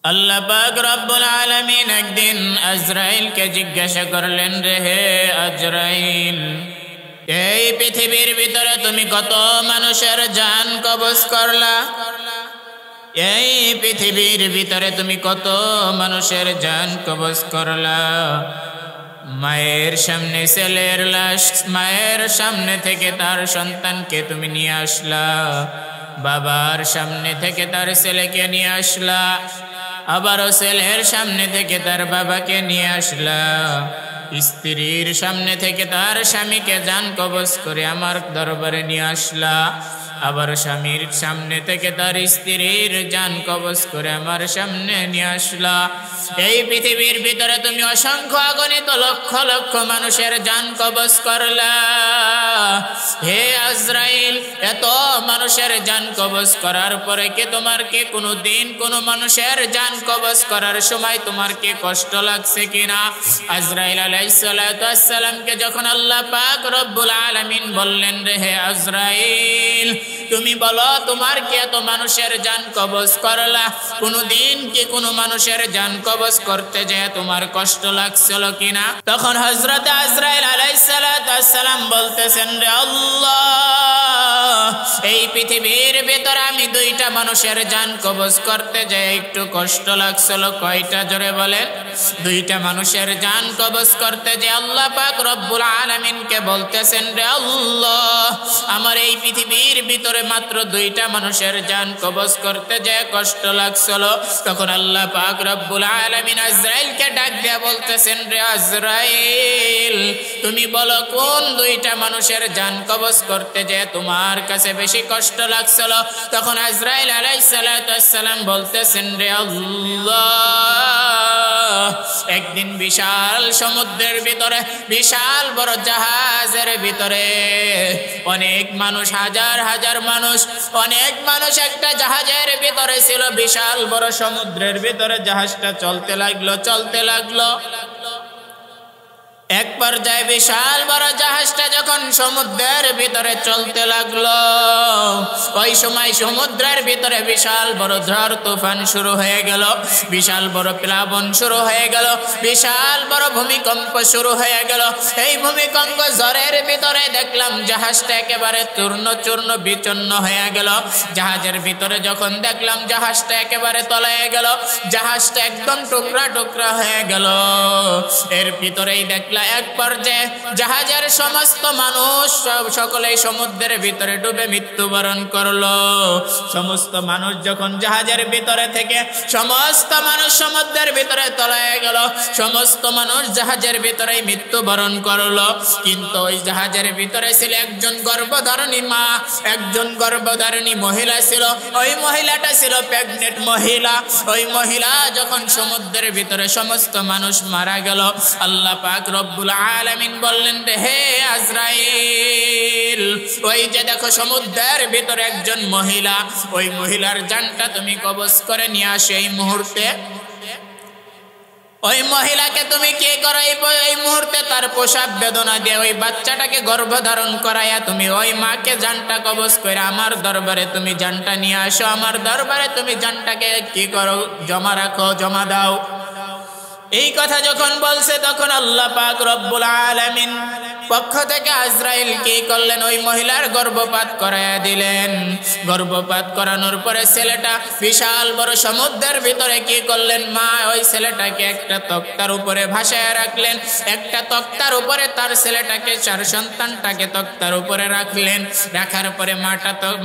আল্লাহ পাক রব্বুল আলামিন একদিন আজরাইলকে জিজ্ঞাসা করলেন, রে হে আজরাইল, এই পৃথিবীর ভিতরে তুমি কত মানুষের জান কবজ করলা? এই পৃথিবীর ভিতরে তুমি কত মানুষের জান কবজ করলা? মায়ের সামনে ছেলের লাশ, মায়ের সামনে থেকে তার সন্তানকে তুমি নিয়ে আসলা, বাবার সামনে থেকে তার ছেলেকে নিয়ে আসলা, আবারও ছেলের সামনে থেকে তার বাবাকে নিয়ে আসলা, স্ত্রীর সামনে থেকে তার স্বামীকে জান কবজ করে আমার দরবারে নিয়ে আসলা, আবার স্বামীর সামনে থেকে তার স্ত্রীর জান কবজ করে আমার সামনে নিয়ে আসলা। এই পৃথিবীর ভিতরে তুমি অসংখ্য অগণিত লক্ষ লক্ষ মানুষের জান কবজ করলা। হে আজরাইল, এত মানুষের জান কবজ করার পরে কি তোমার কি কোনো দিন কোনো মানুষের জান কবজ করার সময় তোমার কি কষ্ট লাগছে কিনা? আজরাইল আলাইহিস সালাতু ওয়াস সালামকে যখন আল্লাহ পাক রব্বুল আলামিন বললেন, রে হে আজরাইল, তুমি বলো তোমার কি এত মানুষের জান কবজ করলা, কোনদিন কি কোনো মানুষের জান কবজ করতে যায় তোমার কষ্ট লাগছিল কিনা? তখন হযরত আজরাইল আলাইহিস সালাতু ওয়াস সালাম বলতেছেন, রে আল্লাহ, এই পৃথিবীর ভিতরে আমি দুইটা মানুষের জান কবজ করতে যাই একটু কষ্ট লাগছিল। কয়টা? জোরে বলেন। দুইটা মানুষের জান কবজ করতে যে আল্লাহ পাক রব্বুল আলামিনকে বলতেছেন, রে আল্লাহ, আমার এই পৃথিবীর ভিতরে মাত্র দুইটা মানুষের জান কবজ করতে যে কষ্ট লাগছিল। তখন আল্লাহ পাক রব্বুল আলামিন আজরাইলকে ডাক দিয়ে বলতেছেন, রে আজরাইল, তুমি বলো কোন দুইটা মানুষের জান কবজ করতে যে তোমার কাছে বেশি কষ্ট লাগছিল? তখন আজরাইল আলাইহিস সালাতু ওয়াস সালাম বলতেছেন, রে আল্লাহ, একদিন বিশাল সমুদ্রের ভিতরে, বিশাল বড় জাহাজের ভিতরে অনেক মানুষ, হাজার হাজার মানুষ, অনেক মানুষ একটা জাহাজের ভিতরে ছিল। বিশাল বড় সমুদ্রের ভিতরে জাহাজটা চলতে লাগলো, চলতে লাগলো। এক পর্যায়ে বিশাল বড় জাহাজটা যখন সমুদ্রের ভিতরে চলতে লাগলো, ওই সময় সমুদ্রের ভিতরে বিশাল বড় ঝড় তুফান শুরু হয়ে গেল, বিশাল বড় প্লাবন শুরু হয়ে গেল, বিশাল বড় ভূমিকম্প শুরু হয়ে গেল। এই ভূমিকম্প ঝড়ের ভিতরে দেখলাম জাহাজটা একেবারে চূর্ণ চূর্ণ বিচূর্ণ হয়ে গেল। জাহাজের ভিতরে যখন দেখলাম জাহাজটা একেবারে তলায় গেল, জাহাজটা একদম টুকরা টুকরা হয়ে গেল। এর ভিতরেই দেখলাম এক পর্যায়ে জাহাজের সমস্ত মানুষ সকলেই সমুদ্রের ভিতরে ডুবে মৃত্যুবরণ করলো। সমস্ত মানুষ যখন জাহাজের ভিতরে থেকে সমস্ত মানুষ সমুদ্রের ভিতরে তলায় গেল, সমস্ত মানুষ জাহাজের ভিতরে মৃত্যুবরণ করলো। কিন্তু ওই জাহাজের ভিতরে ছিল একজন গর্ভধারিণী মা, একজন গর্ভধারিণী মহিলা ছিল। ওই মহিলাটা ছিল প্রেগনেন্ট মহিলা। ওই মহিলা যখন সমুদ্রের ভিতরে সমস্ত মানুষ মারা গেল, আল্লাহ পাক রব্বুল আলামিন বললেন, হে আজরাইল, ওই যে দেখো সমুদ্রের ভিতরে একজন মহিলা, ওই মহিলার জানটা তুমি কবজ করে নিয়ে আসো এই মুহূর্তে। ওই মহিলাকে তুমি কি করো? এই মুহূর্তে তার প্রসব বেদনা দিয়ে ওই বাচ্চাটাকে গর্ভধারণ করাইয়া তুমি ওই মাকে জানটা কবজ করে আমার দরবারে তুমি জানটা নিয়ে আসো। আমার দরবারে তুমি জানটাকে কি করো? জমা রাখো, জমা দাও। এই কথা যখন বলছে তখন আল্লাহ পাক রব্বুল আলামিন পক্ষ থেকে আজরাইল কি করলেন? ওই মহিলার গর্ভপাত করাইয়া দিলেন। গর্ভপাত করানোর পরে ছেলেটা বিশাল বড় সমুদ্রের ভিতরে কি করলেন? মা ওই ছেলেটাকে একটা তক্তার উপরে ভাসায় রাখলেন। একটা তক্তার উপরে তার ছেলেটাকে, চার সন্তানটাকে তক্তার উপরে রাখলেন। রাখার পরে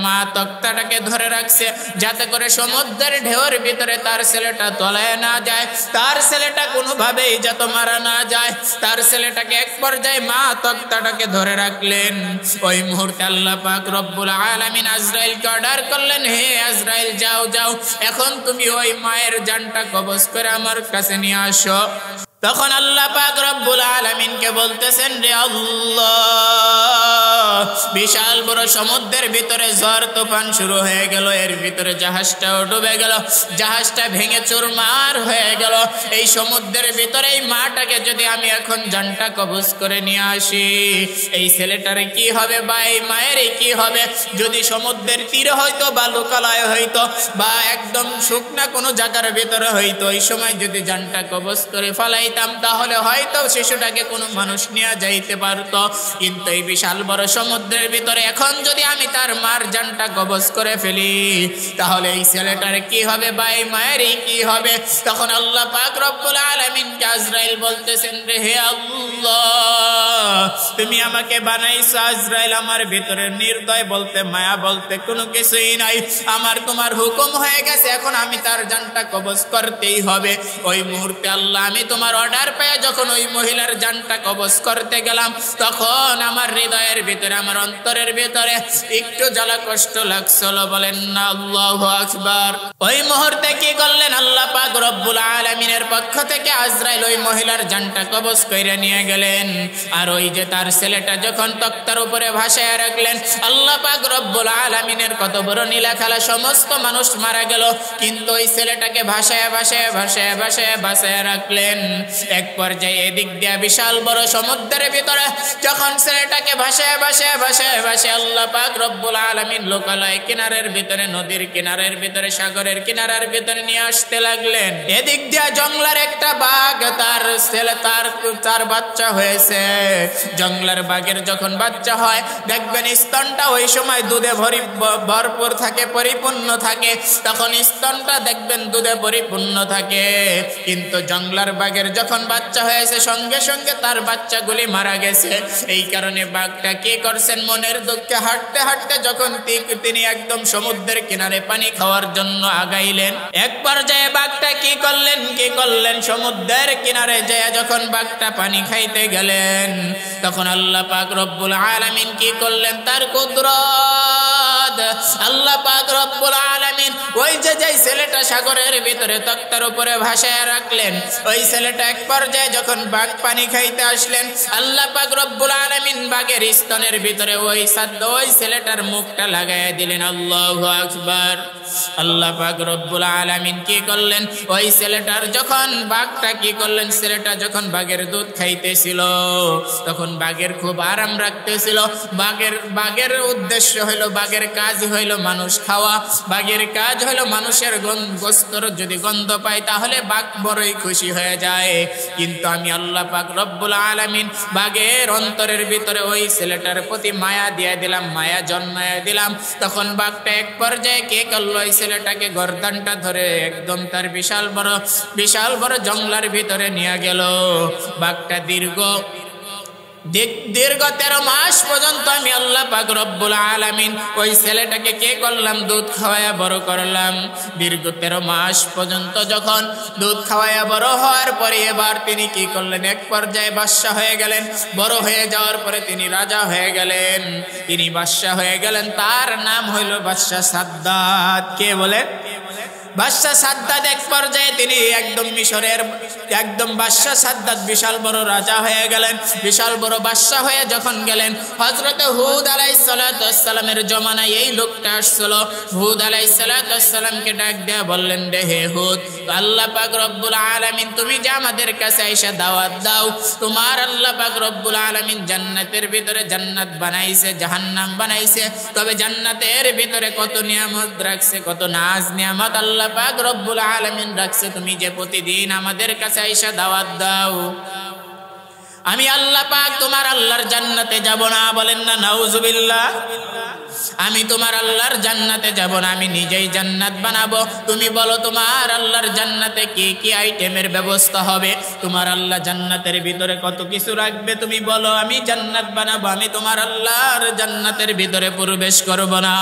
মা তক্তাটাকে ধরে রাখছে যাতে করে সমুদ্রের ঢেউর ভিতরে তার ছেলেটা তলায় না যায়, তার ছেলেটা কোনোভাবেই যত মারা না যায়। তার ছেলেটাকে এক পর্যায়ে মা তক্তাটাকে ধরে রাখলেন। ওই মুহূর্তে আল্লাহ পাক রব্বুল আলামিন আজরাইলকে অর্ডার করলেন, হে আজরাইল, যাও যাও, এখন তুমি ওই মায়ের জানটা কবজ করে আমার কাছে নিয়ে আসো। তখন আল্লাহ পাক রব্বুল আলামিনকে বলতেছেন, রে আল্লাহ, বিশাল বড় সমুদ্রের ভিতরে ঝড় তুফান শুরু হয়ে গেল, এর ভিতরে জাহাজটাও ডুবে গেল, জাহাজটা ভেঙে চুরমার হয়ে গেল। এই সমুদ্রের ভিতরে এই মাটাকে যদি আমি এখন জানটা কবজ করে নিয়ে আসি, এই ছেলেটার কি হবে বা এই মায়ের কি হবে? যদি সমুদ্রের তীরে হয়তো বা লোকালয় হইতো বা একদম শুকনা কোনো জায়গার ভিতরে হইতো, এই সময় যদি জানটা কবজ করে ফেলাইতাম তাহলে হয়তো শিশুটাকে কোনো মানুষ নিয়ে যাইতে পারতো। কিন্তু এই বিশাল বড় সমুদ্রের ভিতরে এখন যদি আমি তার মার জানটা কবজ করে ফেলি তাহলে এই ছেলেটার কি হবে বা এই মায়ের কি হবে? তখন আল্লাহ পাক রব্বুল আলামিন আজরাইল বলতেছেন, রে হে আল্লাহ, তুমি আমাকে বানাইছো আজরাইল, আমার ভিতরে নির্দয় বলতে মায়া বলতে কোনো কিছুই নাই, আমার তোমার হুকুম হয়ে গেছে, এখন আমি তার জানটা কবজ করতেই হবে। ওই মুহূর্তে আল্লাহ আমি তোমার অর্ডার পেয়ে যখন ওই মহিলার জানটা কবজ করতে গেলাম তখন আমার হৃদয়ের ভিতরে আমার অন্তরের ভিতরে একটু জ্বালা কষ্ট লাগছিল। বলেন না আল্লাহু আকবার। ওই মুহূর্তে কি করলেন আল্লাহ পাক রব্বুল আলামিনের পক্ষ থেকে আজরাইল ওই মহিলার জানটা কবজ করে নিয়ে গেলেন। আর ওই যে তার ছেলেটা যখন তক্তার উপরে ভাসায় রাখলেন, আল্লাহ পাক রব্বুল আলামিনের কত বড় নীলা খেলা, সমস্ত মানুষ মারা গেল কিন্তু ওই ছেলেটাকে ভাসায় ভাসায় ভাসায় ভাসায় ভাসায় রাখলেন। এক পর্যায়ে এদিক দিয়ে বিশাল বড় সমুদ্রের ভিতরে যখন ছেলেটাকে ভাসায় ভাসায় ভাসায় ভাসায় আল্লাহ পাক রব্বুল আলামিন লোকালয় কিনারের ভিতরে, নদীর কিনারের ভিতরে, সাগরের কিনারের ভিতরে নিয়ে আসতে লাগলেন। এদিক দিয়ে জঙ্গলার একটা বাঘ, তার ছেলে তার বাচ্চা হয়েছে। জঙ্গলার বাঘের যখন বাচ্চা হয় দেখবেন স্তনটা ওই সময় দুধে ভরপুর থাকে, পরিপূর্ণ থাকে, তখন স্তনটা দেখবেন দুধে পরিপূর্ণ থাকে। কিন্তু জঙ্গলার বাঘের যখন বাচ্চা হয়েছে সঙ্গে সঙ্গে তার বাচ্চাগুলি মারা গেছে। এই কারণে বাঘটা কি করছেন, মনের দুঃখে হাঁটতে হাঁটতে যখন তিনি একদম সমুদ্রের কিনারে পানি খাওয়ার জন্য আগাইলেন, এক পর্যায়ে বাঘটা কি করলেন সমুদ্রের কিনারে যায় যখন বাঘটা পানি খাইতে গেলেন তখন আল্লাহ পাক রব্বুল আলামিন কি করলেন, তার কুদরত আল্লাহ পাক রব্বুল আলামিন ওই যে ছেলেটা সাগরের ভিতরে তক্তার উপরে ভাসায় রাখলেন, ওই ছেলেটা এক পর্যায়ে যখন বাঘ পানি খাইতে আসলেন আল্লাহ পাক রব্বুল আলামিন বাঘের স্তনের ভিতরে ওই ছেলেটার মুখটা লাগাইয়া দিলেন। আল্লাহু আকবার। আল্লাহ পাক রব্বুল আলামিন কি করলেন, ওই ছেলেটার যখন বাঘটা কি করলেন, ছেলেটা যখন বাঘের দুধ খাইতেছিল তখন বাঘের খুব আরাম রাখতেছিল। বাঘের উদ্দেশ্য হইল, বাঘের কাজ হইল মানুষ খাওয়া, বাঘের কাজ হইল মানুষের গোস্তর যদি গন্ধ পায় তাহলে বাঘ বড়ই খুশি হয়ে যায়। কিন্তু আমি আল্লাহ পাক রব্বুল আলামিন বাঘের অন্তরের ভিতরে ওই ছেলেটার প্রতি মায়া দিয়ে দিলাম, মায়া জন্মায়া দিলাম। তখন বাঘটা এক পর্যায়ে কে করলো, ওই ছেলেটাকে গর্দানটা ধরে একদম তার বিশাল বড় জঙ্গলার ভিতরে নিয়ে গেল। বাঘটা দীর্ঘ 13 মাস পর্যন্ত আমি আল্লাহ পাক রব্বুল আলামিন ওই ছেলেটাকে কে করলাম, দুধ খাওয়ায়া বড় করলাম। দীর্ঘ 13 মাস পর্যন্ত যখন দুধ খাওয়ায়া বড় হওয়ার পরে এবার তিনি কি করলেন, এক পর্যায়ে বাদশা হয়ে গেলেন। বড় হয়ে যাওয়ার পরে তিনি রাজা হয়ে গেলেন, তিনি বাদশা হয়ে গেলেন। তার নাম হইল বাদশা সাদ্দাত। কে বলে? বাদশা সাদ্দাত। এক পর্যায়ে তিনি একদম মিশরের একদম বাদশা সাদ্দাত বিশাল বড় রাজা হয়ে গেলেন। বিশাল বড় বাদশা হয়ে যখন গেলেন, হযরত হুদ আলাইহিস সালাতু ওয়াস সালামের জমানায় এই লোকটা আসছিল। হুদ আলাইহিস সালাতু ওয়াস সালামকে ডাক দিয়ে বললেন, রে হে হুদ, আল্লাহ পাক রব্বুল আলামিন তুমি যে আমাদের কাছে আইসা দাওয়াত দাও, তোমার আল্লাহ পাক রব্বুল আলামিন জান্নাতের ভিতরে জান্নাত বানাইছে, জাহান্নাম বানাইছে, তবে জান্নাতের ভিতরে কত নিয়ামত রাখছে, কত নাজ নিয়ামত আল্লাহ পাক রব্বুল আলামিন রাখছে, তুমি যে প্রতিদিন আমাদের কাছে আইসা দাওয়াত দাও, আমি আল্লাহ পাক তোমার আল্লাহর জান্নাতে যাব না। বলেন না নাউজুবিল্লাহ। আমি তোমার আল্লাহর জান্নাতে যাব না, আমি নিজেই জান্নাত বানাবো। তুমি বলো তোমার আল্লাহর জান্নাতে কি কি আইটেমের ব্যবস্থা হবে, তোমার আল্লাহ জান্নাতের ভিতরে কত কিছু রাখবে, তুমি বলো, আমি জান্নাত বানাবো, আমি তোমার আল্লাহর জান্নাতের ভিতরে প্রবেশ করব না।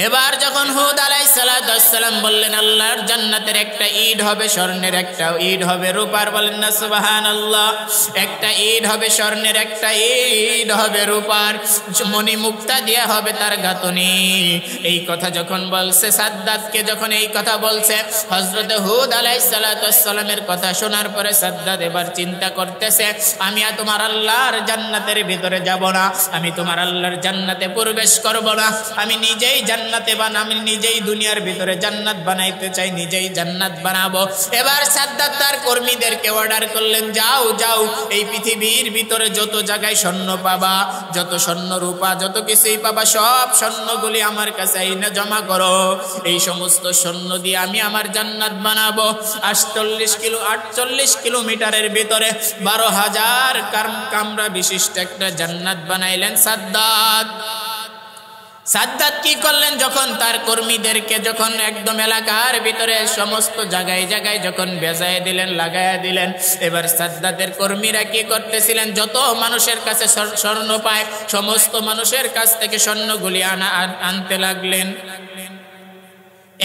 এবার যখন হুদ আলাইহিস সালাম বললেন আল্লাহর জান্নাতের একটা ইট হবে স্বর্ণের, একটা ইট হবে রূপার, বলেন না সুবহানাল্লাহ। একটা ইট হবে স্বর্ণের, একটা ইট হবে রূপার, মণি মুক্তা দেয়া হবে তার গাঁথনি। এই কথা যখন বলছে সাদ্দাতকে, যখন এই কথা বলছে হযরত হুদ আলাইহিস সালামের কথা শোনার পরে সাদ্দাত এবার চিন্তা করতেছে, আমি আর তোমার আল্লাহর জান্নাতের ভিতরে যাব না, আমি তোমার আল্লাহর জান্নাতে প্রবেশ করব না, আমি নিজেই আমি নিজেই দুনিয়ার ভিতরে জান্নাত বানাইতে চাই, নিজেই জান্নাত বানাবো। এবার সাদ্দাত তার কর্মীদেরকে অর্ডার করলেন, যাও যাও এই পৃথিবীর ভিতরে যত জায়গায় স্বর্ণ পাবা, যত স্বর্ণ রূপা যত কিছুই পাবা, সব স্বর্ণগুলি আমার কাছে এনে জমা করো। এই সমস্ত স্বর্ণ দিয়ে আমি আমার জান্নাত বানাবো। 48 কিলোমিটারের ভিতরে 12,000 কামরা বিশিষ্ট একটা জান্নাত বানাইলেন সাদ্দাত। সাদ্দাত কি করলেন, যখন তার কর্মীদেরকে যখন একদম এলাকার ভিতরে সমস্ত জায়গায় জায়গায় যখন বেজায় দিলেন, লাগাইয়া দিলেন, এবার সাদ্দাতের কর্মীরা কি করতেছিলেন, যত মানুষের কাছে স্বর্ণ পায় সমস্ত মানুষের কাছ থেকে স্বর্ণগুলি আনতে লাগলেন।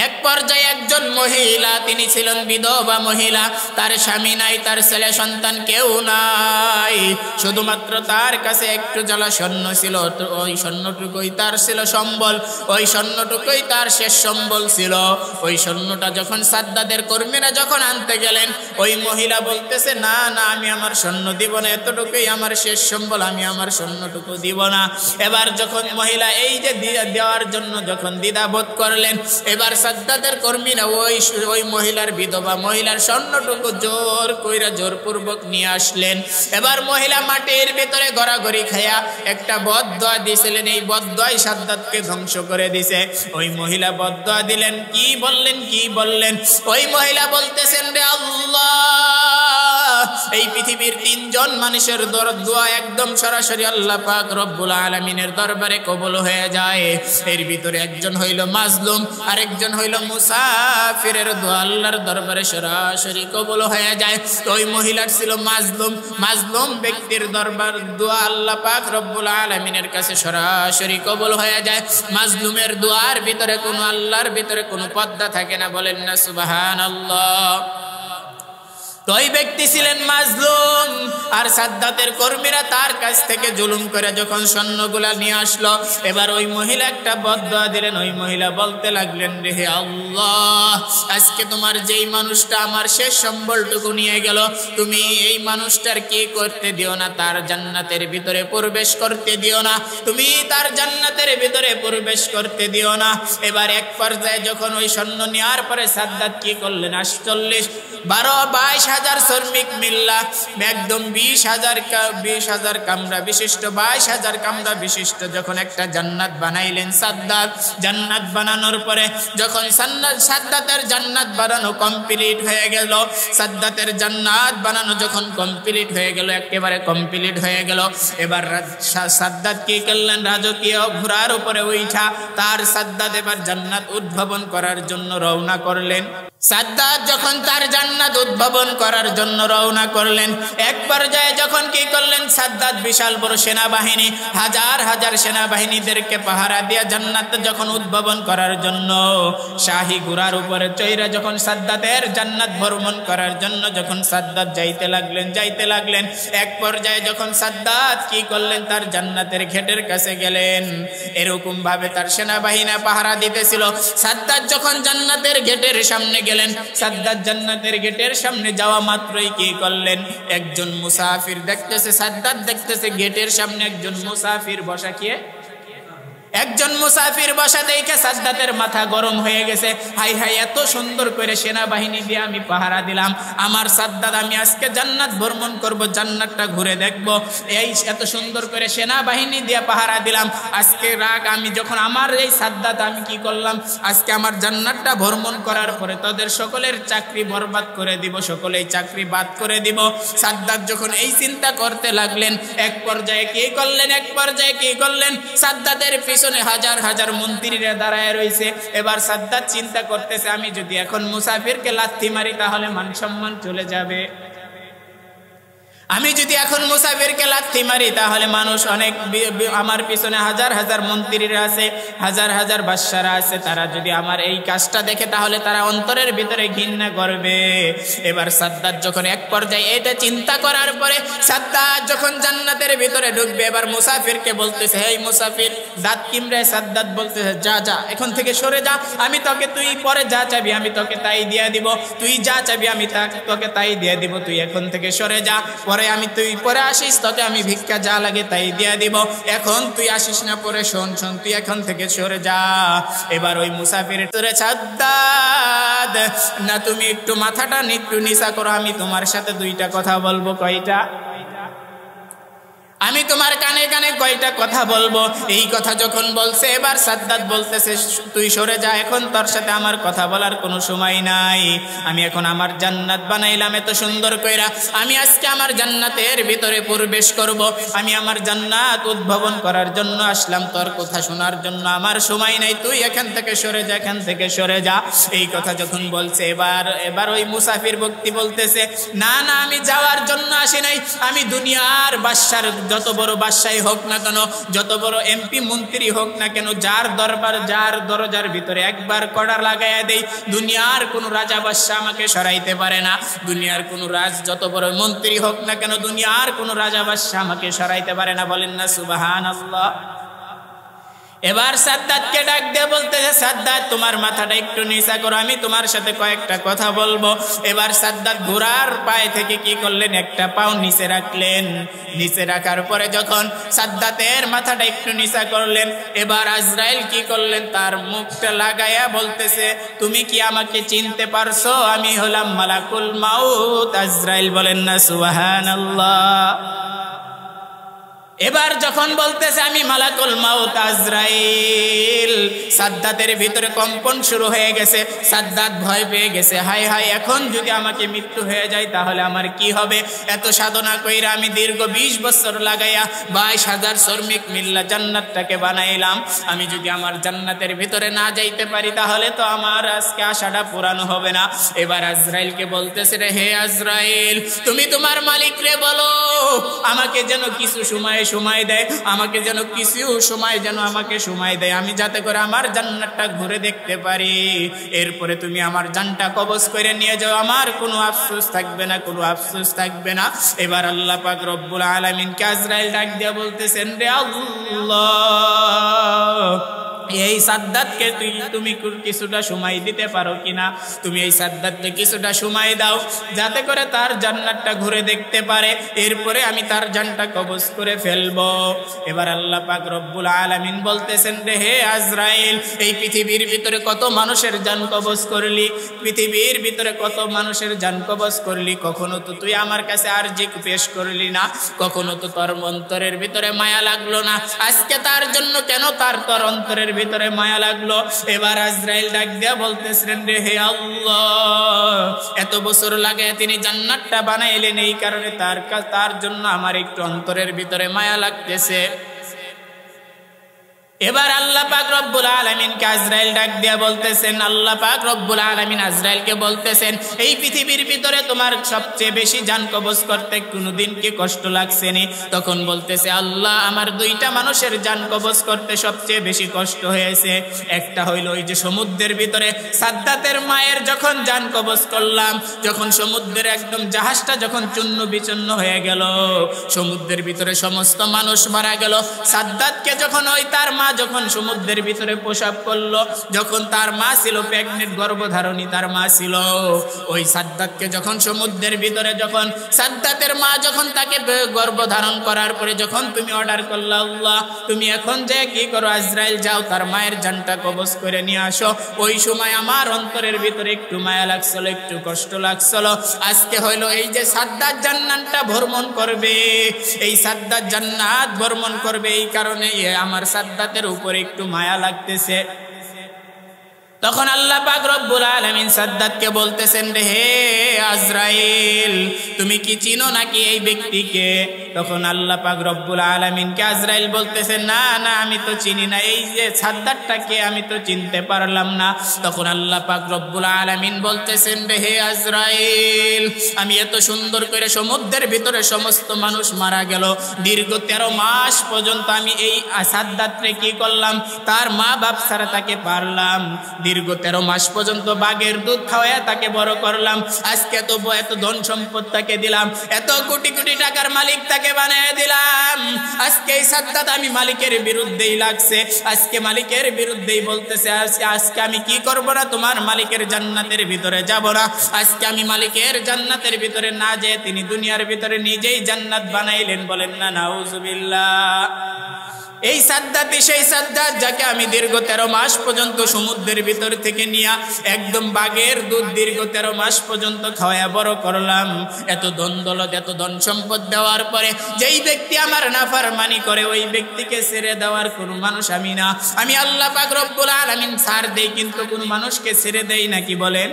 এক পর্যায়ে একজন মহিলা, তিনি ছিলেন বিধবা মহিলা, তার স্বামী নাই, তার ছেলে সন্তান কেউ নাই, শুধুমাত্র তার কাছে একটু জ্বালা স্বর্ণ ছিল, ওই স্বর্ণটুকুই তার ছিল সম্বল, ওই স্বর্ণটুকুই তার শেষ সম্বল ছিল। ওই স্বর্ণটা যখন সাদ্দাতের কর্মীরা যখন আনতে গেলেন, ওই মহিলা বলতেছে, না না আমি আমার স্বর্ণ দিব না, এতটুকুই আমার শেষ সম্বল, আমি আমার স্বর্ণটুকু দিব না। এবার যখন মহিলা এই যে দেওয়ার জন্য যখন দ্বিধাবোধ করলেন, এবার সাদ্দাতের কর্মীরা ওই মহিলার, বিধবা মহিলার স্বর্ণটুকু জোরপূর্বক নিয়ে আসলেন। এবার মহিলা মাটির ভিতরে গড়াগড়ি খায়া একটা বদদোয়া দিয়েছিলেন, এই বদদোয়াই সাদ্দাতকে ধ্বংস করে দিছে। ওই মহিলা বদদোয়া দিলেন, কি বললেন, ওই মহিলা বলতেছেন, রে আল্লাহ, এই পৃথিবীর 3 জন মানুষের দোয়া একদম সরাসরি আল্লাহ পাক রব্বুল আলামিনের দরবারে কবুল হয়ে যায়। এর ভিতরে একজন হইল মাজলুম, আরেকজন হইল মুসাফিরের দোয়া আল্লাহর দরবারে সরাসরি কবুল হয়ে যায়। তো ওই মহিলার ছিল মাজলুম ব্যক্তির দরবার দোয়া আল্লাহ পাক রব্বুল আলামিনের কাছে সরাসরি কবুল হয়ে যায়। মাজলুমের দোয়ার ভিতরে কোনো আল্লাহর ভিতরে কোনো পর্দা থাকে না, বলেন না সুবহানাল্লাহ। তো ওই ব্যক্তি ছিলেন মাজলুম, আর সাদ্দাতের কর্মীরা তার কাছ থেকে জুলুম করে যখন স্বর্ণগুলা নিয়ে আসলো, এবার ওই মহিলা একটা বদদোয়া দিলেন। ওই মহিলা বলতে লাগলেন, হে আল্লাহ, আজকে তোমার যেই মানুষটা আমার শেষ সম্বলটুকু নিয়ে গেল, তুমি এই মানুষটার কি করতে দিও না, তার জান্নাতের ভিতরে প্রবেশ করতে দিও না, তুমি তার জান্নাতের ভিতরে প্রবেশ করতে দিও না। এবার এক পর্যায়ে যখন ওই স্বর্ণ নেওয়ার পরে সাদ্দাত কি করলেন, 22,000 শ্রমিক মিল্লা একদম 20,000 কামরা বিশিষ্ট, 22,000 কামরা বিশিষ্ট যখন একটা জান্নাত বানাইলেন সাদ্দাত। জান্নাত বানানোর পরে যখন সাদ্দাতের জান্নাত বানানো কমপ্লিট হয়ে গেল, সাদ্দাতের জান্নাত বানানো যখন কমপ্লিট হয়ে গেল, একেবারে কমপ্লিট হয়ে গেল, এবার সাদ্দাত কি করলেন, রাজকীয় ঘোড়ার উপরে উঠা তার সাদ্দাত এবার জান্নাত উদ্ভাবন করার জন্য রওনা করলেন। সাদ্দাত যখন তার জান্নাত উদ্ভাবন করার জন্য রওনা করলেন, এক পর্যায়ে যখন কি করলেন, সাদ্দাত বিশাল বড় সেনাবাহিনী, হাজার সেনাবাহিনীদেরকে পাহারা দিয়ে জান্নাত যখন উদ্ভাবন করার জন্য শাহী ঘোড়ার উপরে চৈরা যখন সাদ্দাতের জান্নাত ভ্রমণ করার জন্য যখন সাদ্দাত যাইতে লাগলেন, এক পর্যায়ে যখন সাদ্দাত কি করলেন, তার জান্নাতের গেটের কাছে গেলেন। এরকম ভাবে তার সেনাবাহিনী পাহারা দিতেছিল। সাদ্দাত যখন জান্নাতের গেটের সামনে গেলেন, সাদ্দাত জান্নাতের গেটের সামনে যাওয়া মাত্রই কি করলেন, একজন মুসাফির দেখতেছে, সাদ্দাত দেখতেছে গেটের সামনে একজন মুসাফির বসা। কি একজন মুসাফির বসা দেখে সাদ্দাতের মাথা গরম হয়ে গেছে। হাই হাই, এত সুন্দর করে সেনাবাহিনী দিয়ে আমি পাহারা দিলাম, আমার সাদ্দাত আমি আজকে জান্নাত ভ্রমণ করব, জান্নাতটা ঘুরে দেখব, এই এত সুন্দর করে সেনাবাহিনী দিয়ে পাহারা দিলাম, আজকে রাগ আমি যখন আমার এই সাদ্দাত আমি কি করলাম, আজকে আমার জান্নাতটা ভ্রমণ করার পরে তাদের সকলের চাকরি বরবাদ করে দিব, সকলেই চাকরি বাদ করে দিব। সাদ্দাত যখন এই চিন্তা করতে লাগলেন, এক পর্যায়ে কি করলেন, সাদ্দাতের পিছনে হাজার মন্ত্রীরা দাঁড়ায় রয়েছে। এবার সাদ্দাত চিন্তা করতেছে, আমি যদি এখন মুসাফিরকে লাথি মারি তাহলে মান সম্মান চলে যাবে, আমি যদি এখন মুসাফিরকে লাথি মারি তাহলে মানুষ অনেক আমার পিছনে হাজার হাজার মন্ত্রীরা আছে, হাজার হাজার বাদশারা আছে, তারা যদি আমার এই কাজটা দেখে তাহলে তারা অন্তরের ভিতরে ঘৃণা করবে। এবার সাদ্দাত যখন এক পর্যায়ে এটা চিন্তা করার পরে সাদ্দাত যখন জান্নাতের ভিতরে ঢুকবে, এবার মুসাফিরকে বলতেছে, হেই মুসাফির, দাঁত কিমরে সাদ্দাত বলতেছে, যা যা এখন থেকে সরে যা, আমি তোকে, তুই পরে যা চাবি আমি তোকে তাই দিয়ে দিব, তুই যা চাবি আমি তোকে তাই দিয়ে দিব, তুই এখন থেকে সরে যা, পরে আমি, তুই পরে আসিস, তোকে আমি ভিক্ষা যা লাগে তাই দিয়ে দিব, এখন তুই আসিস না, পরে শোন শোন, তুই এখন থেকে সরে যা। এবার ওই মুসাফির, তোরে সাদ্দাত, না তুমি একটু মাথাটা একটু নিচা করো, আমি তোমার সাথে দুইটা কথা বলবো। কয়টা? আমি তোমার কানে কানে কয়টা কথা বলবো। এই কথা যখন বলছে, এবার সাদ্দাত বলতেছে, তুই সরে যা, এখন তোর সাথে আমার কথা বলার কোনো সময় নাই, আমি এখন আমার জান্নাত বানাইলাম এত সুন্দর কইরা, আমি আজকে আমার জান্নাতের ভিতরে প্রবেশ করব, আমি আমার জান্নাত উদ্ভাবন করার জন্য আসলাম, তোর কথা শোনার জন্য আমার সময় নাই, তুই এখান থেকে সরে যা, এখান থেকে সরে যা। এই কথা যখন বলছে, এবার ওই মুসাফির ব্যক্তি বলতেছে, না না, আমি যাওয়ার জন্য আসি নাই, আমি দুনিয়ার বাদশার, যত বড় বাদশাই হোক না কেন, যত বড় এমপি মন্ত্রী হোক না কেন, যার দরবার, যার দরজার ভিতরে একবার কড়া লাগাইয়া দেই, দুনিয়ার কোন রাজা বাদশা আমাকে সরাইতে পারে না, দুনিয়ার কোন যত বড় মন্ত্রী হোক না কেন, দুনিয়ার কোন রাজা বাদশা আমাকে সরাইতে পারে না। বলেন না সুবহানাল্লাহ। এবার সাদ্দাতকে ডাক দিয়ে বলতেছে, সাদ্দাত তোমার মাথাটা একটু নিচা করো, আমি তোমার সাথে কয়েকটা কথা বলবো। এবার সাদ্দাত ঘোড়ার পায়ে থেকে কি করলেন, একটা পাও নিচে রাখলেন, নিচে রাখার পরে যখন সাদ্দাতের মাথাটা একটু নিচা করলেন, এবার আজরাইল কি করলেন, তার মুখটা লাগাইয়া বলতেছে, তুমি কি আমাকে চিনতে পারছো? আমি হলাম মালাকুল মাউত আজরাইল। বলেন না সুবহানাল্লাহ। এবার যখন বলতেছে আমি মালাকুল মাউত আজরাইল, সাদ্দাতের ভিতরে কম্পন শুরু হয়ে গেছে, সাদ্দাত ভয় পেয়ে গেছে, হায় হায়, এখন যদি আমাকে মৃত্যু হয়ে যায় তাহলে আমার কি হবে? এত সাধনা কইরা আমি দীর্ঘ 20 বছর লাগাইয়া 22,000 শ্রমিক মিল্লা জান্নাতটাকে বানাইলাম, আমি যদি আমার জান্নাতের ভিতরে না যাইতে পারি তাহলে তো আমার আজকে আশাটা পূরণ হবে না। এবার আজরাইলকে বলতেছে, রে হে আজরাইল, তুমি তোমার মালিক রে বলো আমাকে যেন কিছু সময় দেয়, আমাকে যেন কিছু সময় আমাকে সময় দেয়, আমি যাতে করে আমার জান্নাতটা ঘুরে দেখতে পারি, এরপরে তুমি আমার জানটা কবজ করে নিয়ে যাও, আমার কোনো আফসোস থাকবে না, কোনো আফসোস থাকবে না। এবার আল্লাহ পাক রব্বুল আলামিনকে আজরাইল ডাক দিয়ে বলতেছেন, রে আল্লাহ, এই সাদ্দাতকে তুমি কিছুটা সময় দিতে পারো কিনা, তুমি এই সাদ্দাতকে কিছুটা সময় দাও যাতে করে তার জান্নাতটা ঘুরে দেখতে পারে, এরপরে আমি তার জানটা কবজ করে ফেলবো। এবার আল্লাহ পাক রব্বুল আলামিন বলতেছেন, রে হে আজরাইল, এই পৃথিবীর ভিতরে কত মানুষের জান কবজ করলি, পৃথিবীর ভিতরে কত মানুষের জান কবজ করলি, কখনো তো তুই আমার কাছে আরজি পেশ করলি না, কখনো তো তোর অন্তরের ভিতরে মায়া লাগলো না, আজকে তার জন্য কেন তোর অন্তরের ভিতরে মায়া লাগলো? এবার আজরাইল ডাক দিয়া বলতেছেন, রে হে আল্লাহ, এত বছর লাগে তিনি জান্নাতটা বানাইলেন, এই কারণে তার জন্য আমার একটু অন্তরের ভিতরে মায়া লাগতেছে। এবার আল্লাহ পাক রব্বুল আলামিনকে আজরাইল ডাক দিয়া বলতেছেন, আল্লাহ পাক রব্বুল আলামিন আজরাইলকে বলতেছেন, এই পৃথিবীর ভিতরে তোমার সবচেয়ে বেশি জান কবজ করতে কোনোদিন কি কষ্ট লাগছে নি? তখন বলতেছে, আল্লাহ, আমার 2টা মানুষের জান কবজ করতে সবচেয়ে বেশি কষ্ট হয়েছে। একটা হইল ওই যে সমুদ্রের ভিতরে সাদ্দাতের মায়ের যখন জান কবজ করলাম, যখন সমুদ্রের একদম জাহাজটা যখন চূর্ণ বিচূর্ণ হয়ে গেল, সমুদ্রের ভিতরে সমস্ত মানুষ মারা গেল, সাদ্দাতকে যখন ওই তার মা যখন সমুদ্রের ভিতরে প্রসব করলো, যখন তার মা ছিল প্রেগনেন্ট, গর্ভধারণী তার মা ছিল, ওই সাদ্দাতকে যখন সমুদ্রের ভিতরে, যখন সাদ্দাতের মা যখন তাকে গর্ভধারণ করার পরে যখন তুমি অর্ডার করলা, আল্লাহ তুমি এখন যে কি করো, আজরাইল যাও তার মায়ের জানটা কবজ করে নিয়ে আসো, ওই সময় আমার অন্তরের ভিতরে একটু মায়া লাগছিল, একটু কষ্ট লাগছিল। আজকে হইলো এই যে সাদ্দাত জান্নাতটা ভ্রমণ করবে, এই সাদ্দাত জান্নাত ভ্রমণ করবে, এই কারণে আমার সাদ্দাতের উপরে একটু মায়া লাগতেছে। তখন আল্লাহ পাক রব্বুল আলামিন সাদ্দাতকে বলতেছেন, রে হে আজরাইল, তুমি কি চিনো নাকি এই ব্যক্তিকে? তখন আল্লাহ পাক রব্বুল আলামিনকে আজরাইল বলতেছে, না না আমি তো চিনি না, এই যে সাদ্দাতটাকে আমি তো চিনতে পারলাম না। তখন আল্লাহ পাক রব্বুল আলামিন বলতেছেন, হে আজরাইল, আমি এত সুন্দর করে সমুদ্রের ভিতরে সমস্ত মানুষ মারা গেল, দীর্ঘ 13 মাস পর্যন্ত আমি এই সাদ্দাতরে কি করলাম, তার মা বাপ ছাড়া তাকে পারলাম, দীর্ঘ 13 মাস পর্যন্ত বাঘের দুধ খাওয়ায়া তাকে বড় করলাম, আজকে এত ধন সম্পদ তাকে দিলাম, এত কোটি কোটি টাকার মালিক তাকে বানিয়ে দিলাম, আজকে এই সাদ্দাত আমি মালিকের বিরুদ্ধেই লাগছে, আজকে মালিকের বিরুদ্ধেই বলতেছে, আজকে আমি কি করব না, তোমার মালিকের জান্নাতের ভিতরে যাব না। আজকে আমি মালিকের জান্নাতের ভিতরে না যেয়ে তিনি দুনিয়ার ভিতরে নিজেই জান্নাত বানাইলেন। বলেন না নাউজুবিল্লাহ। এই সাদ্দাতই সেই সাদ্দাত যাকে আমি দীর্ঘ 13 মাস পর্যন্ত সমুদ্রের ভিতর থেকে নিয়ে একদম বাঘের দুধ দীর্ঘ 13 মাস পর্যন্ত খাওয়া বড় করলাম। এত ধন দৌলত, এত ধন সম্পদ দেওয়ার পরে যেই ব্যক্তি আমার নাফরমানি করে ওই ব্যক্তিকে ছেড়ে দেওয়ার কোনো মানুষ আমি না। আমি আল্লাহ পাক রব্বুল আলামিন ছাড় দেই, কিন্তু কোনো মানুষকে ছেড়ে দেই নাকি বলেন?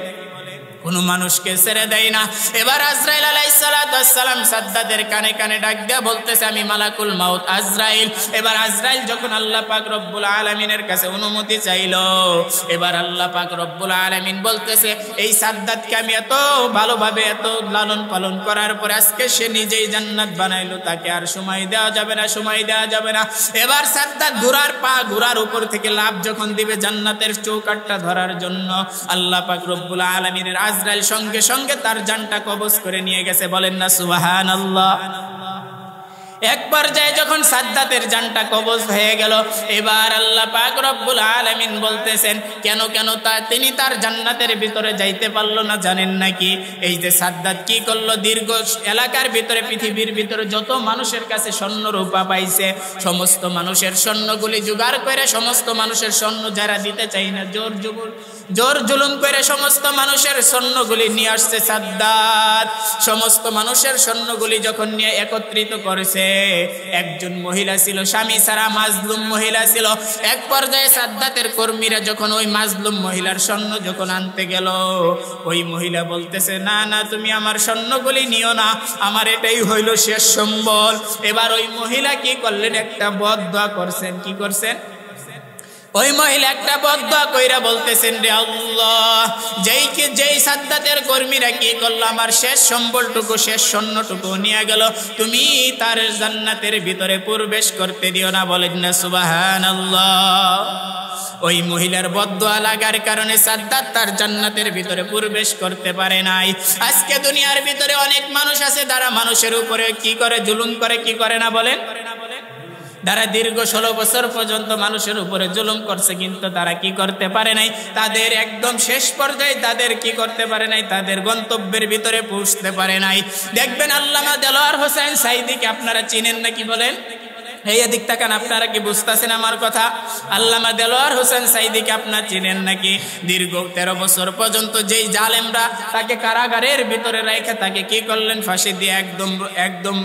কোনো মানুষকে ছেড়ে দেয় না। এবার আজরাইল আলাইহিস সালাতু ওয়াস সালাম সাদ্দাতের কানে কানে ডাক দিয়া বলতেছে, আমি মালাকুল মাউত আজরাইল। এবার আজরাইল যখন আল্লাহ পাক রব্বুল আলামিনের কাছে অনুমতি চাইলো, এবার আল্লাহ পাক রব্বুল আলামিন বলতেছে, এই সাদ্দাতকে আমি এত ভালোভাবে এত লালন পালন করার পরে আজকে সে নিজেই জান্নাত বানাইলো, তাকে আর সময় দেওয়া যাবে না, সময় দেওয়া যাবে না। এবার সাদ্দাত ঘোড়ার উপর থেকে লাফ যখন দিবে জান্নাতের চৌকাঠটা ধরার জন্য, আল্লাহ পাক রব্বুল আলামিনের আজরাইল সঙ্গে সঙ্গে তার জানটা কবজ করে নিয়ে গেছে। বলেন না সুবহানাল্লাহ। এক পর্যায়ে যখন সাদ্দাতের জানটা কবজ হয়ে গেল, এবার আল্লাহ পাক রব্বুল আলামিন বলতেছেন, কেন তিনি তার জান্নাতের ভিতরে যাইতে পারলো না জানেন নাকি? এই যে সাদ্দাত কি করলো, দীর্ঘ এলাকার ভিতরে পৃথিবীর ভিতরে যত মানুষের কাছে স্বর্ণ রূপা পাইছে সমস্ত মানুষের স্বর্ণগুলি জোগাড় করে, সমস্ত মানুষের স্বর্ণ যারা দিতে চাই না জোর জুলুম করে সমস্ত মানুষের স্বর্ণগুলি নিয়ে আসছে সাদ্দাত। সমস্ত মানুষের স্বর্ণগুলি যখন নিয়ে একত্রিত করেছে, একজন মহিলা ছিল, স্বামী ছাড়া মাজলুম মহিলা ছিল। এক পর্যায়ে সাদ্দাতের কর্মীরা যখন ওই মাজলুম মহিলার স্বর্ণ যখন আনতে গেল, ওই মহিলা বলতেছে, না না তুমি আমার স্বর্ণগুলি নিও না, আমার এটাই হইল শেষ সম্বল। এবার ওই মহিলা কি করলেন, একটা বদদোয়া করছেন। কি করছেন? ওই মহিলা একটা বদদোয়া কইরা বলতেছেন, রে আল্লাহ, যেই সাদ্দাতের কর্মীরা কি করলো, আমার শেষ সম্বলটুকু, শেষ স্বর্ণটুকু নিয়ে গেল, তুমি তার জান্নাতের ভিতরে প্রবেশ করতে দিও না। বলেন না সুবহানাল্লাহ। ওই মহিলার বদদোয়া লাগার কারণে সাদ্দাত তার জান্নাতের ভিতরে প্রবেশ করতে পারে নাই। আজকে দুনিয়ার ভিতরে অনেক মানুষ আছে যারা মানুষের উপরে কি করে, জুলুম করে, কি করে না বলেন? তারা দীর্ঘ 16 বছর পর্যন্ত মানুষের উপরে জুলুম করছে, কিন্তু তারা কি করতে পারে নাই, তাদের একদম শেষ পর্যায়ে তাদের কি করতে পারে নাই, তাদের গন্তব্যের ভিতরে পৌঁছতে পারে নাই। দেখবেন আল্লামা দেলোয়ার হোসেন সাঈদীকে আপনারা চিনেন নাকি বলেন? এই এদিক তাকান, আপনারা কি বুঝতেছেন আমার কথা? আল্লামা দেলোয়ার হোসেন সাঈদীকে আপনারা চিনেন নাকি? দীর্ঘ 13 বছর পর্যন্ত যেই জালেমরা তাকে কারাগারের ভিতরে রেখে তাকে কি করলেন, ফাঁসি দিয়ে একদম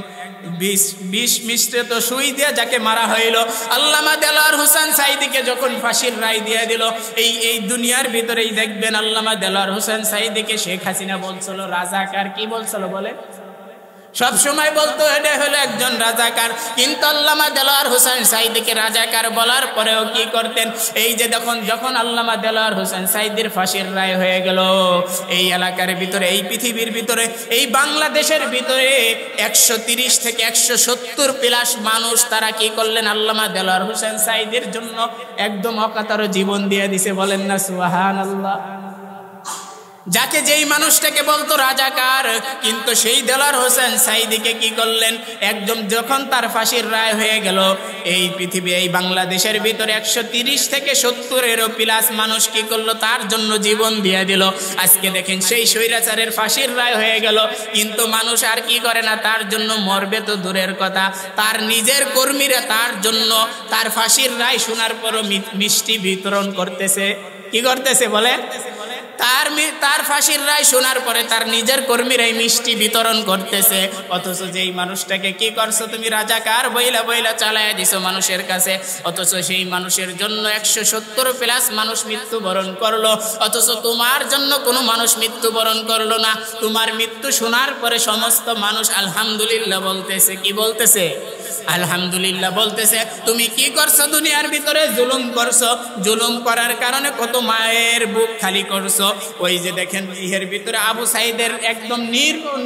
20 মিশ্রিত সুই দিয়ে যাকে মারা হইল, আল্লামা দেলোয়ার হোসেন সাঈদীকে যখন ফাঁসির রায় দিয়ে দিল, এই দুনিয়ার ভিতরেই দেখবেন আল্লামা দেলোয়ার হোসেন সাঈদীকে শেখ হাসিনা বলছিল রাজাকার। কি বলছিল বলে? সব সময় বলতো এটা হলো একজন রাজাকার, কিন্তু আল্লামা দেলোয়ার হোসেন সাঈদীকে রাজাকার বলার পরেও কি করতেন, এই যে যখন আল্লামা দেলোয়ার হোসেন সাঈদীর ফাঁসির রায় হয়ে গেল, এই এলাকার ভিতরে, এই পৃথিবীর ভিতরে, এই বাংলাদেশের ভিতরে 130 থেকে 170 প্লাস মানুষ তারা কি করলেন, আল্লামা দেলোয়ার হোসেন সাঈদীর জন্য একদম অকাতরে জীবন দিয়ে দিছে। বলেন না সুবহানাল্লাহ। যাকে যেই মানুষটাকে বলতো রাজাকার, কিন্তু সেই দেলোয়ার হোসেন সাঈদীকে কি করলেন, একদম যখন তার ফাঁসির রায় হয়ে গেল, এই পৃথিবী, এই বাংলাদেশের ভিতরে 130 থেকে 70-এরও প্লাস মানুষ কি করলো, তার জন্য জীবন দিয়ে দিল। আজকে দেখেন সেই স্বৈরাচারের ফাঁসির রায় হয়ে গেল, কিন্তু মানুষ আর কি করে না, তার জন্য মরবে তো দূরের কথা, তার নিজের কর্মীরা তার জন্য তার ফাঁসির রায় শোনার পরও মিষ্টি বিতরণ করতেছে। কি করতেছে বলে? তার ফাঁসির রায় শোনার পরে তার নিজের কর্মীরাই মিষ্টি বিতরণ করতেছে, অথচ যেই মানুষটাকে কি করছো তুমি রাজাকার বইলা বইলা চালায় দিছো মানুষের কাছে, অথচ সেই মানুষের জন্য 170+ মানুষ মৃত্যুবরণ করলো, অথচ তোমার জন্য কোনো মানুষ মৃত্যুবরণ করলো না। তোমার মৃত্যু শোনার পরে সমস্ত মানুষ আলহামদুলিল্লাহ বলতেছে। কি বলতেছে? আলহামদুলিল্লাহ বলতেছে। তুমি কি করছো দুনিয়ার ভিতরে? জুলুম করছো। জুলুম করার কারণে কত মায়ের বুক খালি করছো। ওই যে দেখেন ইহের ভিতরে আবু সাইদের একদম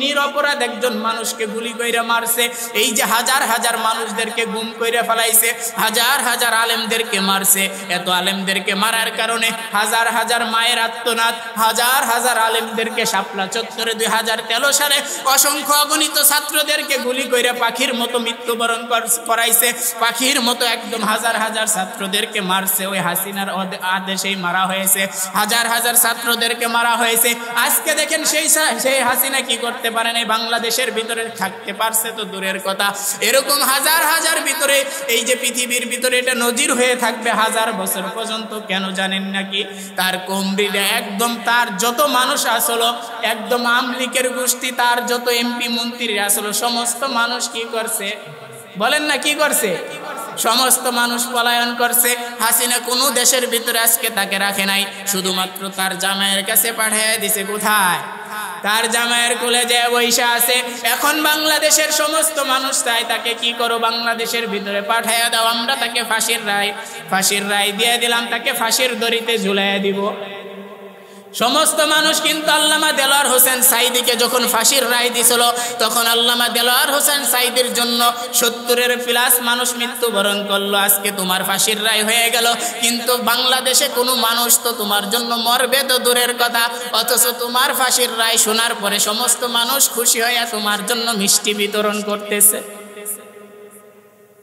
নিরপরাধ একজন মানুষকে গুলি কইরা মারছে। এই যে হাজার হাজার মানুষদেরকে গুম কইরা ফেলাইছে, হাজার হাজার আলেমদেরকে মারছে। এত আলেমদেরকে মারার কারণে হাজার হাজার মায়ের আত্মনাদ, হাজার হাজার আলেমদেরকে শাপলা চত্বরে 2013 সালে অসংখ্য অগণিত ছাত্রদেরকে গুলি কইরা পাখির মতো মৃত্যুবরণ করাইছে। পাখির মতো একদম হাজার হাজার ছাত্রদেরকে মারছে। ওই হাসিনার আদেশেই মারা হয়েছে, হাজার হাজার ছাত্রদেরকে মারা হয়েছে। আজকে দেখেন সেই হাসিনা কি করতে পারে না, বাংলাদেশের ভিতরে থাকতে পারছে তো দূরের কথা। এরকম হাজার হাজার ভিতরে এই যে পৃথিবীর ভিতরে এটা নজির হয়ে থাকবে 1000 বছর পর্যন্ত। কেন জানেন নাকি? তার কমরিলে একদম তার যত মানুষ আসলো, একদম আমলিকের গোষ্ঠী, তার যত এমপি মন্ত্রী আসলো, সমস্ত মানুষ কি করছে বলেন না? কি করছে? সমস্ত মানুষ পলায়ন করছে। হাসিনা কোনো দেশের ভিতরে আজকে তাকে রাখে নাই, শুধুমাত্র তার জামাইয়ের কাছে পাঠিয়ে দিছে। কোথায়? তার জামাইয়ের কোলে যে বৈশা আছে। এখন বাংলাদেশের সমস্ত মানুষ চায় তাকে কি করো, বাংলাদেশের ভিতরে পাঠাইয়া দাও, আমরা তাকে ফাঁসির রায় দিয়ে দিলাম, তাকে ফাঁসির দড়িতে ঝুলাইয়া দিব। সমস্ত মানুষ কিন্তু আল্লামা দেলোয়ার হোসেন সাঈদীকে যখন ফাঁসির রায় দিছিল, তখন আল্লামা দেলোয়ার হোসেন সাঈদীর জন্য 70+ মানুষ মৃত্যুবরণ করলো। আজকে তোমার ফাঁসির রায় হয়ে গেল, কিন্তু বাংলাদেশে কোনো মানুষ তো তোমার জন্য মরবে তো দূরের কথা, অথচ তোমার ফাঁসির রায় শোনার পরে সমস্ত মানুষ খুশি হয়ে তোমার জন্য মিষ্টি বিতরণ করতেছে।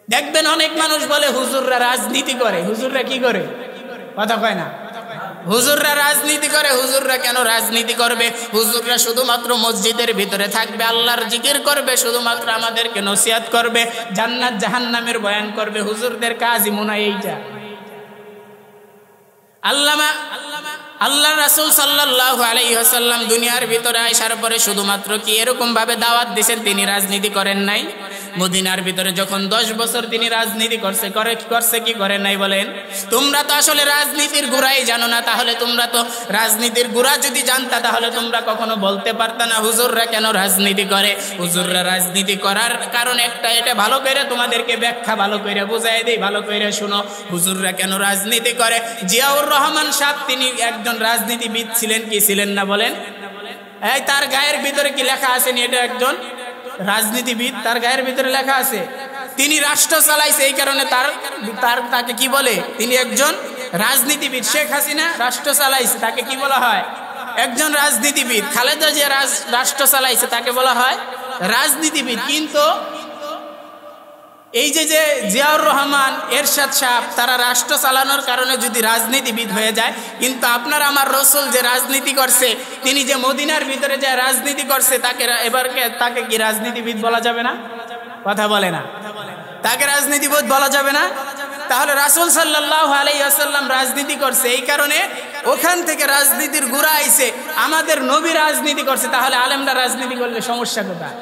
দেখবেন অনেক মানুষ বলে হুজুররা রাজনীতি করে। হুজুররা কি করে? কথা কয় না। হুজুররা রাজনীতি করে। হুজুররা কেন রাজনীতি করবে? হুজুররা শুধুমাত্র মসজিদের ভিতরে থাকবে, আল্লাহর জিকির করবে, শুধুমাত্র আমাদেরকে নসিহত করবে, জান্নাত জাহান্নামের বয়ান করবে। হুজুরদের কাজই মনে হয় এইটা। আল্লাহ রাসূল সাল্লাল্লাহু আলাইহি ওয়াসাল্লাম দুনিয়ার ভিতরে আসার পরে শুধুমাত্র কি এরকম ভাবে দাওয়াত দিয়েছেন? তিনি রাজনীতি করেন নাই। মদিনার ভিতরে যখন 10 বছর তিনি রাজনীতি করছে কি করেন নাই বলেন? তোমরা তো আসলে রাজনীতির গুড়াই জানো না। তাহলে তোমরা তো রাজনীতির গুড়া যদি জানতা, তাহলে তোমরা কখনো বলতে পারতা না হুজুররা কেন রাজনীতি করে। হুজুররা রাজনীতি করার কারণ একটা, এটা ভালো করে তোমাদেরকে ব্যাখ্যা ভালো করে বুঝাই দেই, ভালো করে শুনো। হুজুররা কেন রাজনীতি করে? জিয়াউর রহমান সাহেব তিনি একজন রাজনীতিবিদ ছিলেন কি ছিলেন না বলেন? এই তার গায়ের ভিতরে কি লেখা আছে? এটা একজন রাজনীতিবিদ, তার গায়ের ভিতরে লেখা আছে। তিনি রাষ্ট্র চালাইছে, এই কারণে তাকে কি বলে? তিনি একজন রাজনীতিবিদ। শেখ হাসিনা রাষ্ট্র চালাইছে, তাকে কি বলা হয়? একজন রাজনীতিবিদ। খালেদা জিয়া রাষ্ট্র চালাইছে, তাকে বলা হয় রাজনীতিবিদ। কিন্তু এই যে জিয়াউর রহমান, এরশাদ সাহেব, তারা রাষ্ট্র চালানোর কারণে যদি রাজনীতিবিদ হয়ে যায়, কিন্তু আপনার আমার রাসূল যে রাজনীতি করছে, তিনি যে মদিনার ভিতরে যে রাজনীতি করছে, তাকে কি রাজনীতিবিদ বলা যাবে না? কথা বলে না। তাকে রাজনীতিবিদ বলা যাবে না? তাহলে রাসূল সাল্লাল্লাহু আলাইহি ওয়াসাল্লাম রাজনীতি করছে, এই কারণে ওখান থেকে রাজনীতির গুড়া আইছে। আমাদের নবী রাজনীতি করছে, তাহলে আলেমরা রাজনীতি করলে সমস্যা কোথায়?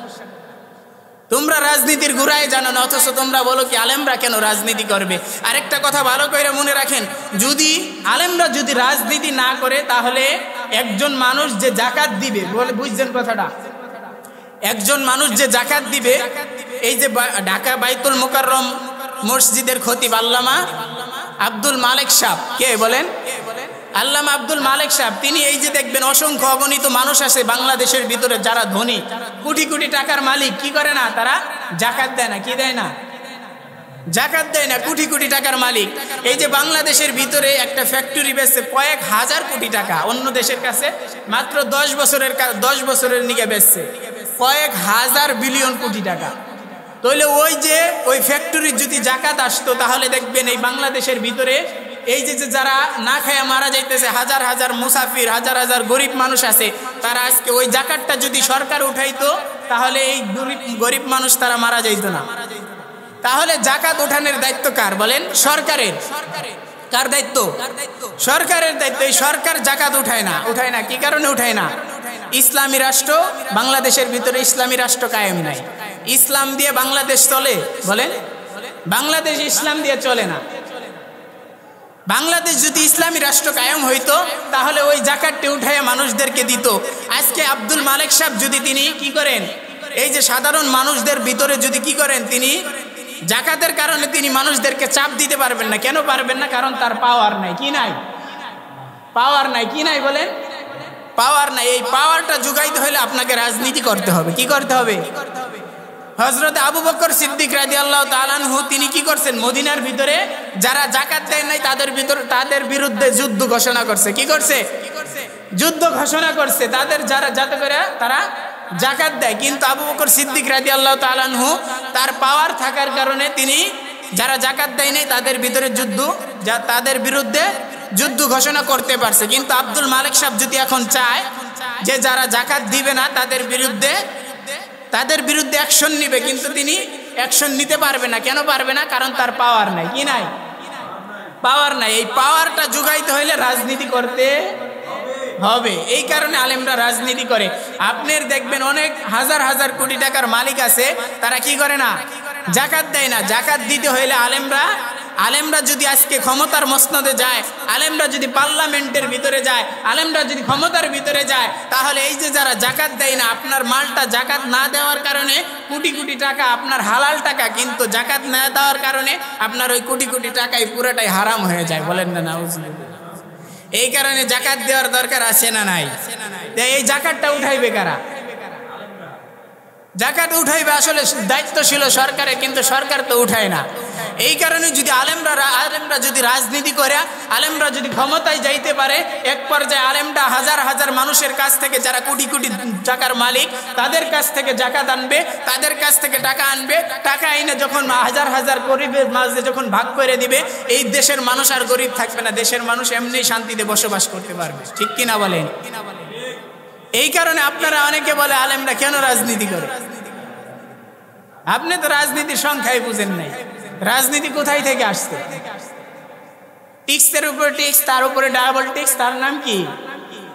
তোমরা রাজনীতির গুড়ায় জানো না, অথচ তোমরা বলো কি আলেমরা কেন রাজনীতি করবে। আরেকটা কথা ভালো করে মনে রাখেন, যদি আলেমরা যদি রাজনীতি না করে, তাহলে একজন মানুষ যে জাকাত দিবে, বুঝছেন কথাটা? একজন মানুষ যে জাকাত দিবে, এই যে ঢাকা বাইতুল মুকাররম মসজিদের খতিব আল্লামা আব্দুল মালেক সাহেব, কে বলেন? আল্লামা আব্দুল মালেক সাহেব, তিনি এই যে দেখবেন অসংখ্য অগণিত মানুষ আছে বাংলাদেশের ভিতরে যারা ধনী, কোটি কোটি টাকার মালিক, কি করে না? তারা জাকাত দেয় না। কি দেয় না? জাকাত দেয় না। কোটি কোটি টাকার মালিক। এই যে বাংলাদেশের ভিতরে একটা ফ্যাক্টরি বেচছে কয়েক হাজার কোটি টাকা, অন্য দেশের কাছে মাত্র 10 বছরের নিকে বেচছে কয়েক হাজার বিলিয়ন কোটি টাকা। তাহলে ওই ফ্যাক্টরির যদি জাকাত আসতো, তাহলে দেখবেন এই বাংলাদেশের ভিতরে এই যে যারা না খায়া মারা যাইতেছে, হাজার হাজার মুসাফির, হাজার হাজার গরিব মানুষ আছে, তারা আজকে ওই জাকাতটা যদি সরকার উঠাইতো, তাহলে এই গরিব মানুষ তারা মারা যাইতো না। তাহলে জাকাত উঠানোর দায়িত্ব কার বলেন? সরকারের। কার দায়িত্ব? সরকারের দায়িত্ব। এই সরকার জাকাত উঠায় না। কি কারণে উঠায় না? ইসলামী রাষ্ট্র বাংলাদেশের ভিতরে ইসলামী রাষ্ট্র কায়েম নাই। ইসলাম দিয়ে বাংলাদেশ চলে? বলেন, বাংলাদেশ ইসলাম দিয়ে চলে না। বাংলাদেশ যদি ইসলামী রাষ্ট্র কায়েম হইতো তাহলে ওই জাকাতটি উঠাইয়া মানুষদেরকে দিত। আজকে আব্দুল মালেক সাহেব যদি তিনি কি করেন, এই যে সাধারণ মানুষদের ভিতরে যদি কি করেন, তিনি জাকাতের কারণে তিনি মানুষদেরকে চাপ দিতে পারবেন না। কেন পারবেন না? কারণ তার পাওয়ার নাই। কি নাই? পাওয়ার নাই। কি নাই বলেন? পাওয়ার নাই। এই পাওয়ারটা জোগাইতে হলে আপনাকে রাজনীতি করতে হবে। কি করতে হবে? হযরত আবু বকর সিদ্দিক রাদিয়াল্লাহু তাআলা আনহু তিনি কি করছেন? মদিনার ভিতরে যারা জাকাত দেয় নাই তাদের বিরুদ্ধে যুদ্ধ ঘোষণা করছে। কি করছে? যুদ্ধ ঘোষণা করছে তাদের, যারা যাতে করে তারা জাকাত দেয়। কিন্তু আবু বকর সিদ্দিক রাদিয়াল্লাহু তাআলা আনহু তার পাওয়ার থাকার কারণে তিনি যারা জাকাত দেয় নাই তাদের বিরুদ্ধে যুদ্ধ ঘোষণা করতে পারছে। কিন্তু আব্দুল মালেক সাহেব যদি এখন চায় যে যারা জাকাত দিবে না তাদের বিরুদ্ধে অ্যাকশন নিবে, কিন্তু তিনি অ্যাকশন নিতে পারবে না। কেন পারবে না? কারণ তার পাওয়ার নাই। কি নাই? পাওয়ার নাই। এই পাওয়ারটা জোগাইতে হইলে রাজনীতি করতে হবে। এই কারণে আলেমরা রাজনীতি করে। আপনার দেখবেন অনেক হাজার হাজার কোটি টাকার মালিক আছে, তারা কি করে না? জাকাত দেয় না। জাকাত দিতে হইলে আলেমরা যদি আজকে ক্ষমতার মসনদে যায়, আলেমরা যদি পার্লামেন্টের ভিতরে যায়, আলেমরা যদি ক্ষমতার ভিতরে যায়, তাহলে এই যে যারা জাকাত দেয় না, আপনার মালটা জাকাত না দেওয়ার কারণে কোটি কোটি টাকা আপনার হালাল টাকা, কিন্তু জাকাত না দেওয়ার কারণে আপনার ওই কোটি কোটি টাকাই পুরোটাই হারাম হয়ে যায়। বলেন না নাউজুবিল্লাহ। এই কারণে জাকাত দেওয়ার দরকার আছে না নাই? এই জাকাতটা উঠাইবে কারা? জাকাত উঠাইবে আসলে দায়িত্ব ছিল সরকারের, কিন্তু সরকার তো উঠায় না। এই কারণে যদি আলেমরা যদি রাজনীতি করে, আলেমরা যদি ক্ষমতায় যাইতে পারে, এক পর্যায়ে আলেমরা হাজার হাজার মানুষের কাছ থেকে, যারা কোটি কোটি টাকার মালিক, তাদের কাছ থেকে জাকাত আনবে, তাদের কাছ থেকে টাকা আনবে। টাকা এনে যখন হাজার হাজার গরিবের মাঝে যখন ভাগ করে দিবে, এই দেশের মানুষ আর গরিব থাকবে না। দেশের মানুষ এমনি শান্তিতে বসবাস করতে পারবে। ঠিক কিনা বলেন? এই কারণে আপনারা অনেকে বলে আলেমরা কেন রাজনীতি করে? আপনি তো রাজনীতির সংখ্যাই বুঝেন নাই। রাজনীতি কোথায় থেকে আসছে? টিক্সের উপর টিক্স, তার উপরে ডাবল টিক্স, তার নাম কি?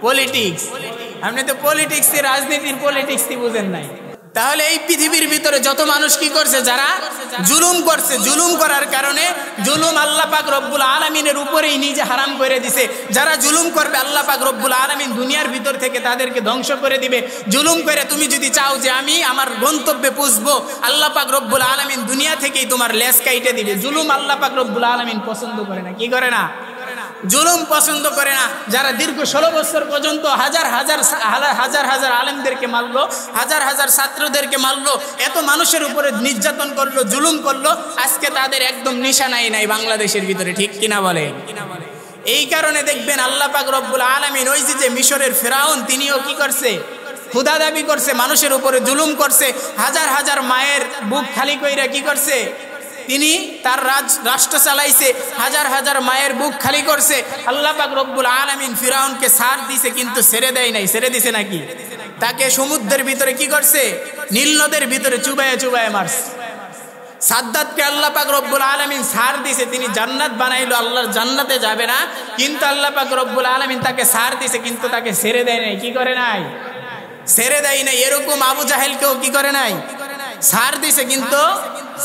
পলিটিক্স। আপনি তো পলিটিক্সে, রাজনীতির পলিটিক্সই বুঝেন নাই। তাহলে এই পৃথিবীর ভিতরে যত মানুষ কি করছে, যারা জুলুম করছে, জুলুম করার কারণে জুলুম আল্লাহ পাক রব্বুল আলামিনের উপরেই নিজে হারাম করে দিছে। যারা জুলুম করবে আল্লাহ পাক রব্বুল আলামিন দুনিয়ার ভিতর থেকে তাদেরকে ধ্বংস করে দিবে। জুলুম করে তুমি যদি চাও যে আমি আমার গন্তব্যে পৌঁছবো, আল্লাহ পাক রব্বুল আলামিন দুনিয়া থেকেই তোমার লেজ কাইটে দিবে। জুলুম আল্লাহ পাক রব্বুল আলামিন পছন্দ করে না। কি করে না? জুলুম পছন্দ করে না। যারা দীর্ঘ 16 বছর পর্যন্ত হাজার হাজার আলেমদেরকে মারলো, হাজার হাজার ছাত্রদেরকে মারলো, এত মানুষের উপরে নির্যাতন করলো, জুলুম করলো, আজকে তাদের একদম নিশানাই নাই বাংলাদেশের ভিতরে। ঠিক কিনা বলে? এই কারণে দেখবেন আল্লাহ পাক রব্বুল আলামিন ওই যে মিশরের ফেরাউন, তিনিও কি করছে? ক্ষুধা দাবি করছে, মানুষের উপরে জুলুম করছে, হাজার হাজার মায়ের বুক খালি কইরা কি করছে? তিনি তার রাষ্ট্র চালাইছে, হাজার হাজার মায়ের বুক খালি করছে। আল্লাহ পাক রব্বুল আলামিন ফিরাউনকে ছাড় দিছে, কিন্তু ছেড়ে দেয় নাই। ছেড়ে দিছে নাকি? তাকে সমুদ্রের ভিতরে কি করছে? নীল নদের ভিতরে চুবায়ে চুবায়ে মারছে। সাদ্দাতকে আল্লাহ পাক রব্বুল আলামিন ছাড় দিছে, তিনি জান্নাত বানাইলো, আল্লাহর জান্নাতে যাবে না, কিন্তু আল্লাহ পাক রব্বুল আলামিন তাকে ছাড় দিছে, কিন্তু তাকে ছেড়ে দেয় নাই। কি করে নাই? ছেড়ে দেয় নাই। এরকম আবু জাহেলকেও কি করে নাই? ছাড় দিছে, কিন্তু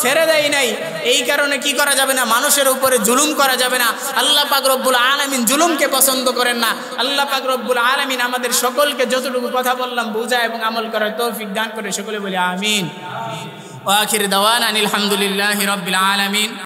ছেড়ে দেয় নাই। এই কারণে কি করা যাবে না? মানুষের উপরে জুলুম করা যাবে না। আল্লাহ পাক রব্বুল আলামিন জুলুমকে পছন্দ করেন না। আল্লাহ পাক রব্বুল আলামিন আমাদের সকলকে যতটুকু কথা বললাম বুঝা এবং আমল করার তৌফিক দান করে। সকলে বলি আমিন। ওয়া আখির দাওয়ানা আলহামদুলিল্লাহি রাব্বিল আলামিন।